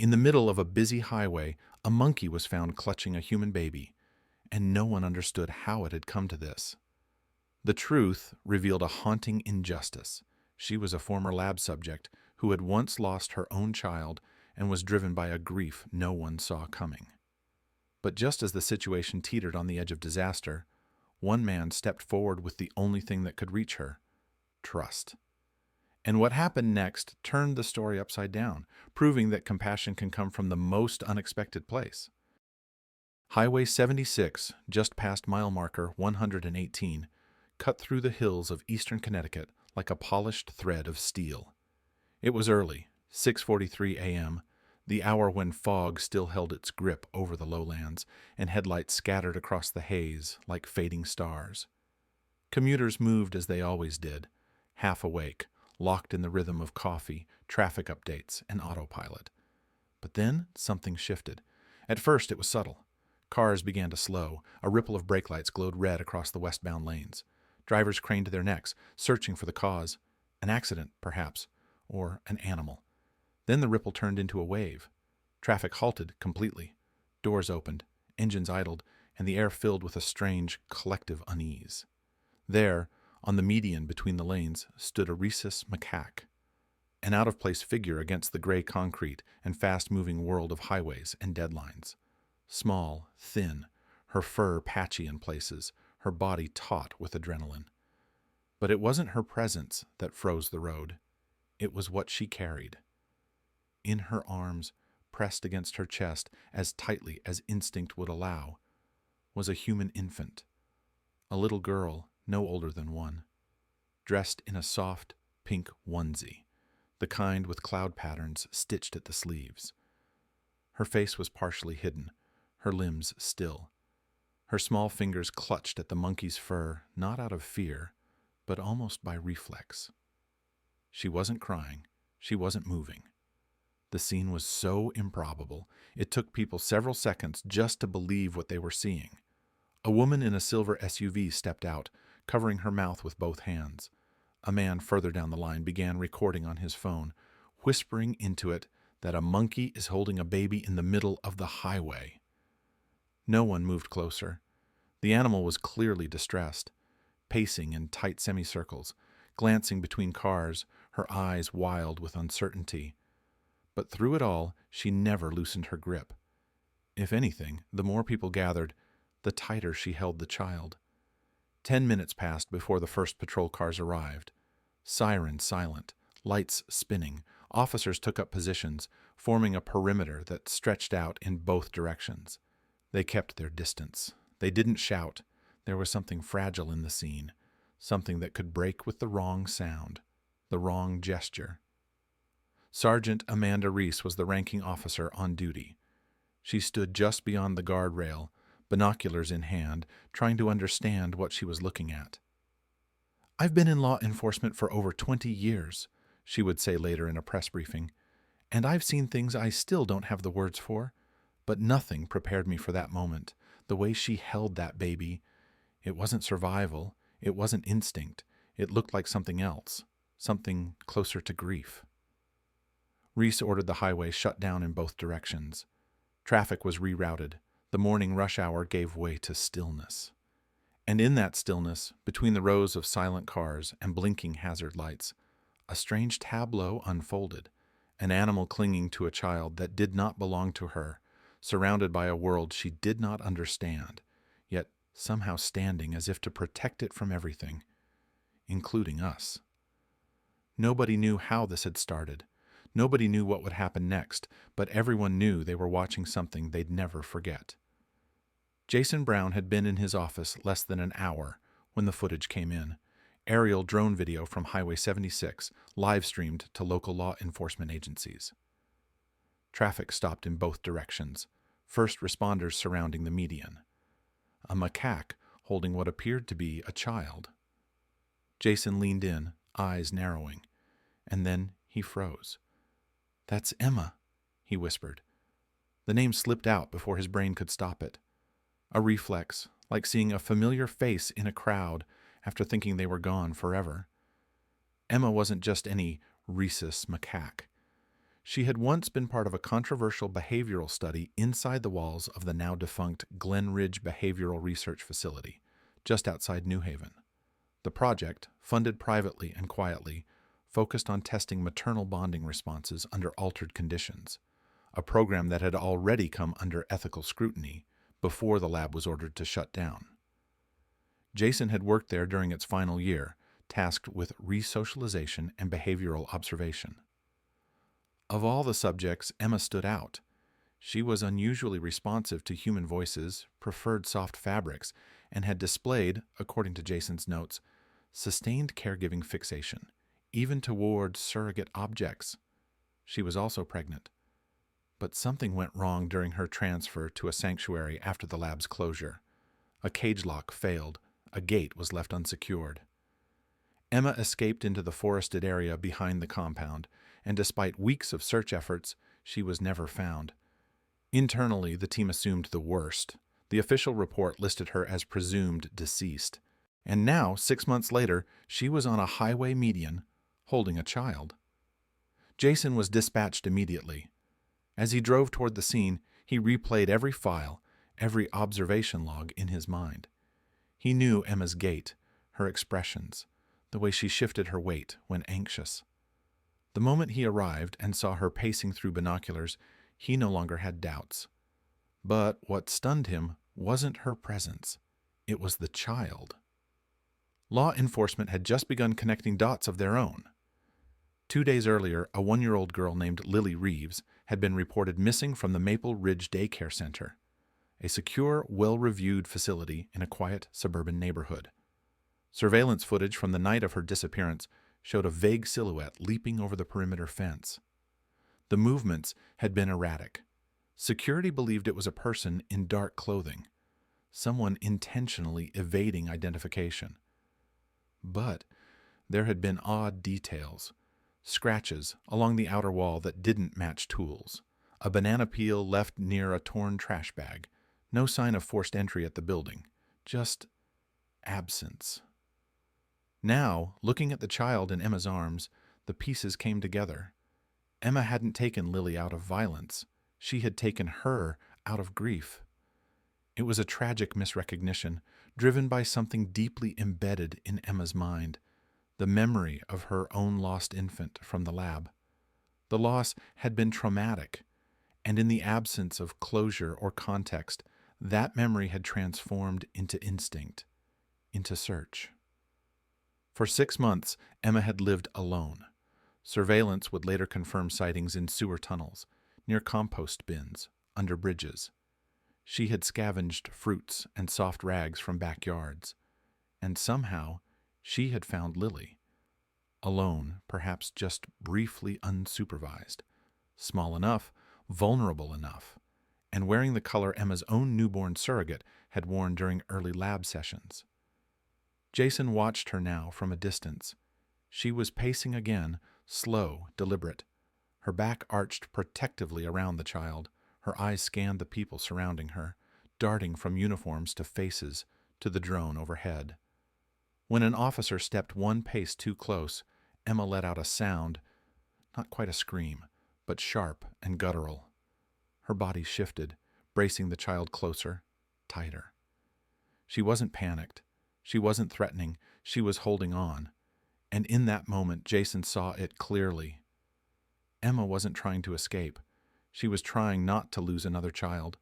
In the middle of a busy highway, a monkey was found clutching a human baby, and no one understood how it had come to this. The truth revealed a haunting injustice. She was a former lab subject who had once lost her own child and was driven by a grief no one saw coming. But just as the situation teetered on the edge of disaster, one man stepped forward with the only thing that could reach her: trust. And what happened next turned the story upside down, proving that compassion can come from the most unexpected place. Highway 76, just past mile marker 118, cut through the hills of eastern Connecticut like a polished thread of steel. It was early, 6:43 a.m., the hour when fog still held its grip over the lowlands, and headlights scattered across the haze like fading stars. Commuters moved as they always did, half awake, locked in the rhythm of coffee, traffic updates, and autopilot. But then something shifted. At first it was subtle. Cars began to slow. A ripple of brake lights glowed red across the westbound lanes. Drivers craned their necks, searching for the cause. An accident, perhaps, or an animal. Then the ripple turned into a wave. Traffic halted completely. Doors opened, engines idled, and the air filled with a strange, collective unease. There, on the median between the lanes, stood a rhesus macaque, an out-of-place figure against the gray concrete and fast-moving world of highways and deadlines. Small, thin, her fur patchy in places, her body taut with adrenaline. But it wasn't her presence that froze the road. It was what she carried. In her arms, pressed against her chest as tightly as instinct would allow, was a human infant, a little girl no older than 1, dressed in a soft, pink onesie, the kind with cloud patterns stitched at the sleeves. Her face was partially hidden, her limbs still. Her small fingers clutched at the monkey's fur, not out of fear, but almost by reflex. She wasn't crying, she wasn't moving. The scene was so improbable, it took people several seconds just to believe what they were seeing. A woman in a silver SUV stepped out, covering her mouth with both hands. A man further down the line began recording on his phone, whispering into it that a monkey is holding a baby in the middle of the highway. No one moved closer. The animal was clearly distressed, pacing in tight semicircles, glancing between cars, her eyes wild with uncertainty. But through it all, she never loosened her grip. If anything, the more people gathered, the tighter she held the child. 10 minutes passed before the first patrol cars arrived. Sirens silent, lights spinning, officers took up positions, forming a perimeter that stretched out in both directions. They kept their distance. They didn't shout. There was something fragile in the scene, something that could break with the wrong sound, the wrong gesture. Sergeant Amanda Reese was the ranking officer on duty. She stood just beyond the guardrail, binoculars in hand, trying to understand what she was looking at. "I've been in law enforcement for over 20 years, she would say later in a press briefing, and I've seen things I still don't have the words for, but nothing prepared me for that moment. The way she held that baby, it wasn't survival, it wasn't instinct, it looked like something else, something closer to grief." Reese ordered the highway shut down in both directions. Traffic was rerouted. The morning rush hour gave way to stillness. And in that stillness, between the rows of silent cars and blinking hazard lights, a strange tableau unfolded, an animal clinging to a child that did not belong to her, surrounded by a world she did not understand, yet somehow standing as if to protect it from everything, including us. Nobody knew how this had started. Nobody knew what would happen next, but everyone knew they were watching something they'd never forget. Jason Brown had been in his office less than an hour when the footage came in. Aerial drone video from Highway 76, live-streamed to local law enforcement agencies. Traffic stopped in both directions, first responders surrounding the median. A macaque holding what appeared to be a child. Jason leaned in, eyes narrowing, and then he froze. "That's Emma," he whispered. The name slipped out before his brain could stop it. A reflex, like seeing a familiar face in a crowd after thinking they were gone forever. Emma wasn't just any rhesus macaque. She had once been part of a controversial behavioral study inside the walls of the now-defunct Glen Ridge Behavioral Research Facility, just outside New Haven. The project, funded privately and quietly, focused on testing maternal bonding responses under altered conditions, a program that had already come under ethical scrutiny before the lab was ordered to shut down. Jason had worked there during its final year, tasked with resocialization and behavioral observation. Of all the subjects, Emma stood out. She was unusually responsive to human voices, preferred soft fabrics, and had displayed, according to Jason's notes, sustained caregiving fixation, even toward surrogate objects. She was also pregnant. But something went wrong during her transfer to a sanctuary after the lab's closure. A cage lock failed. A gate was left unsecured. Emma escaped into the forested area behind the compound, and despite weeks of search efforts, she was never found. Internally, the team assumed the worst. The official report listed her as presumed deceased. And now, 6 months later, she was on a highway median, holding a child. Jason was dispatched immediately. As he drove toward the scene, he replayed every file, every observation log in his mind. He knew Emma's gait, her expressions, the way she shifted her weight when anxious. The moment he arrived and saw her pacing through binoculars, he no longer had doubts. But what stunned him wasn't her presence. It was the child. Law enforcement had just begun connecting dots of their own. 2 days earlier, a 1-year-old girl named Lily Reeves had been reported missing from the Maple Ridge Daycare Center, a secure, well-reviewed facility in a quiet suburban neighborhood. Surveillance footage from the night of her disappearance showed a vague silhouette leaping over the perimeter fence. The movements had been erratic. Security believed it was a person in dark clothing, someone intentionally evading identification. But there had been odd details, scratches along the outer wall that didn't match tools, a banana peel left near a torn trash bag, no sign of forced entry at the building, just absence. Now, looking at the child in Emma's arms, the pieces came together. Emma hadn't taken Lily out of violence. She had taken her out of grief. It was a tragic misrecognition, driven by something deeply embedded in Emma's mind, the memory of her own lost infant from the lab. The loss had been traumatic, and in the absence of closure or context, that memory had transformed into instinct, into search. For 6 months, Emma had lived alone. Surveillance would later confirm sightings in sewer tunnels, near compost bins, under bridges. She had scavenged fruits and soft rags from backyards, and somehow she had found Lily. Alone, perhaps just briefly unsupervised, small enough, vulnerable enough, and wearing the color Emma's own newborn surrogate had worn during early lab sessions. Jason watched her now from a distance. She was pacing again, slow, deliberate. Her back arched protectively around the child. Her eyes scanned the people surrounding her, darting from uniforms to faces to the drone overhead. When an officer stepped one pace too close, Emma let out a sound, not quite a scream, but sharp and guttural. Her body shifted, bracing the child closer, tighter. She wasn't panicked. She wasn't threatening. She was holding on. And in that moment, Jason saw it clearly. Emma wasn't trying to escape. She was trying not to lose another child.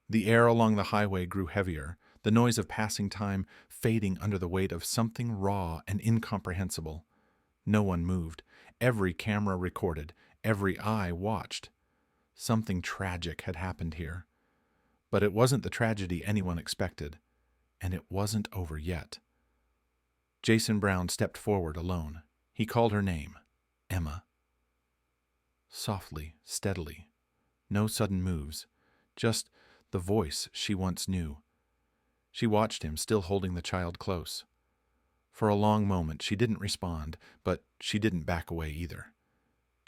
The air along the highway grew heavier, the noise of passing time fading under the weight of something raw and incomprehensible. No one moved. Every camera recorded. Every eye watched. Something tragic had happened here. But it wasn't the tragedy anyone expected, and it wasn't over yet. Jason Brown stepped forward alone. He called her name, Emma. Softly, steadily. No sudden moves, just the voice she once knew. She watched him, still holding the child close. For a long moment she didn't respond, but she didn't back away either.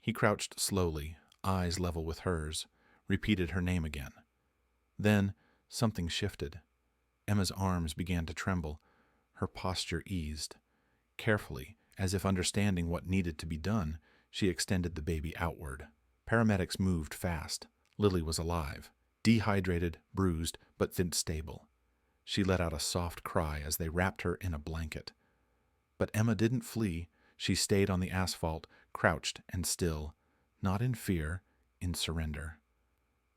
He crouched slowly, eyes level with hers, repeated her name again. Then something shifted. Emma's arms began to tremble. Her posture eased. Carefully, as if understanding what needed to be done, she extended the baby outward. Paramedics moved fast. Lily was alive, dehydrated, bruised, but then stable. She let out a soft cry as they wrapped her in a blanket. But Emma didn't flee. She stayed on the asphalt, crouched and still, not in fear, in surrender.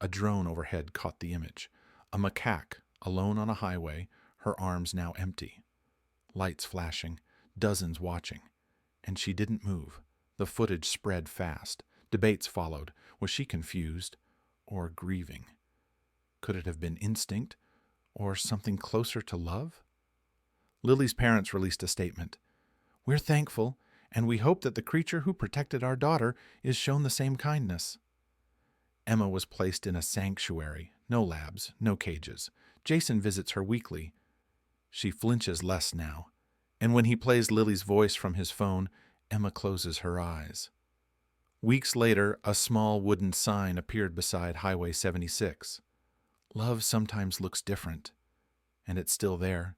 A drone overhead caught the image. A macaque, alone on a highway, her arms now empty. Lights flashing, dozens watching. And she didn't move. The footage spread fast. Debates followed. Was she confused or grieving? Could it have been instinct or something closer to love? Lily's parents released a statement. "We're thankful, and we hope that the creature who protected our daughter is shown the same kindness." Emma was placed in a sanctuary. No labs, no cages. Jason visits her weekly. She flinches less now, and when he plays Lily's voice from his phone, Emma closes her eyes. Weeks later, a small wooden sign appeared beside Highway 76. Love sometimes looks different, and it's still there,